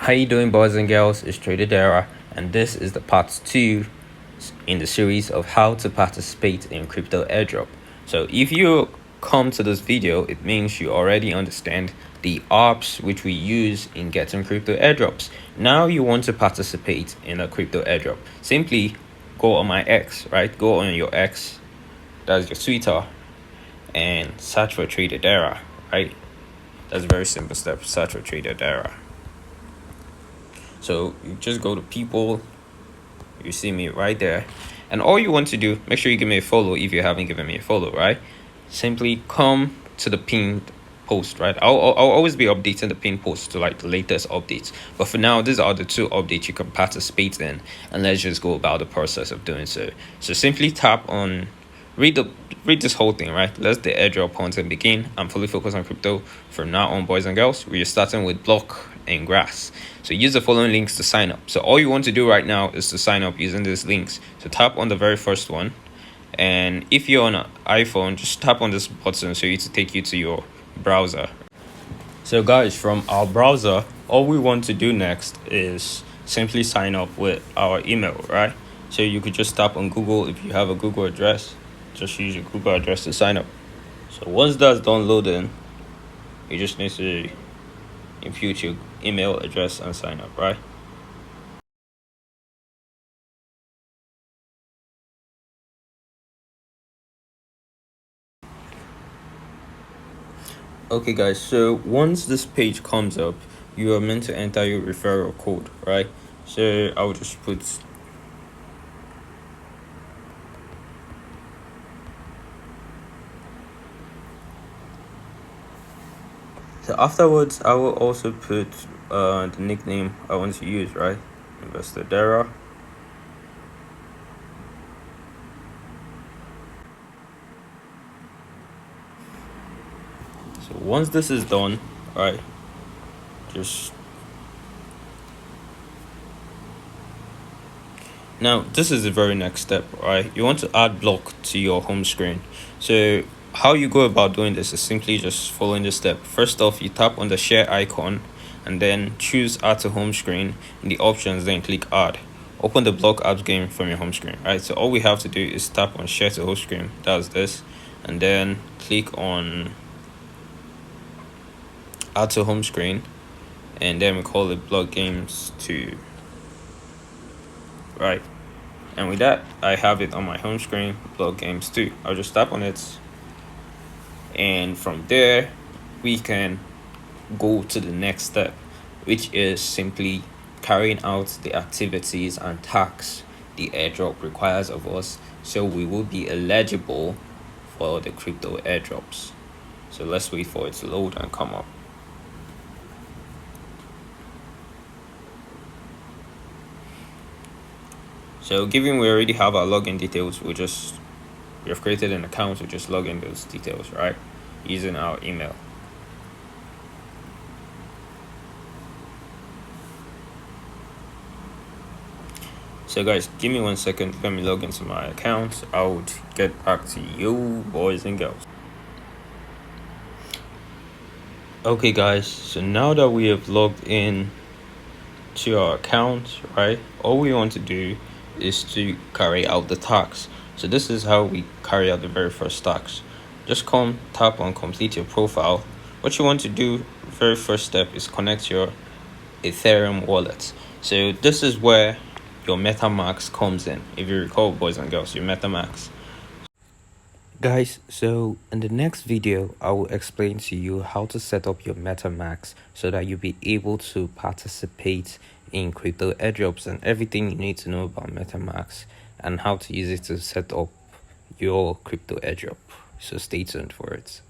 How you doing, boys and girls? It's Trader Dara, and this is the part 2 in the series of how to participate in crypto airdrop. So if you come to this video, it means you already understand the apps which we use in getting crypto airdrops. Now you want to participate in a crypto airdrop. Simply go on my X, right? Go on your X, that's your Twitter, and search for Trader Dara, right? That's a very simple step. Search for Trader Dara. So you just go to people, you see me right there, and all you want to do, make sure you give me a follow if you haven't given me a follow, right? Simply come to the pinned post, right? I'll always be updating the pinned post to like the latest updates, but for now these are the 2 updates you can participate in, and let's just go about the process of doing so. So simply tap on read this whole thing, right? Let the airdrop content begin. I'm fully focused on crypto from now on, boys and girls. We're starting with block and grass. So use the following links to sign up. So all you want to do right now is to sign up using these links. So tap on the very first one, and if you're on an iPhone, just tap on this button so it to take you to your browser. So guys, from our browser, all we want to do next is simply sign up with our email, right? So you could just tap on Google. If you have a Google address, just use your Google address to sign up. So once that's done loading, you just need to input your email address and sign up, right? Okay guys, so once this page comes up, you are meant to enter your referral code, right? So I'll just put afterwards I will also put the nickname I want to use, right? Investor Dara. So once this is done, right, just now this is the very next step, right? You want to add block to your home screen. So how you go about doing this is simply just following this step. First off, you tap on the share icon and then choose add to home screen. In the options, then click add. Open the block apps game from your home screen, right? So all we have to do is tap on share to home screen, that's this, and then click on add to home screen, and then we call it block games 2, right? And with that, I have it on my home screen, block games 2. I'll just tap on it, and from there we can go to the next step, which is simply carrying out the activities and tasks the airdrop requires of us, so we will be eligible for the crypto airdrops. So let's wait for it to load and come up. So given we already have our login details, we have created an account, we just log in those details, right, using our email. So guys, give me 1 second, let me log into my account. I would get back to you, boys and girls. Okay guys, so now that we have logged in to our account, right, all we want to do is to carry out the tasks. So this is how we carry out the very first tasks. Just come tap on complete your profile. What you want to do, very first step, is connect your Ethereum wallet. So this is where your MetaMask comes in. If you recall, boys and girls, your MetaMask. Guys, so in the next video, I will explain to you how to set up your MetaMask so that you'll be able to participate in crypto airdrops and everything you need to know about MetaMask and how to use it to set up your crypto airdrop. So stay tuned for it.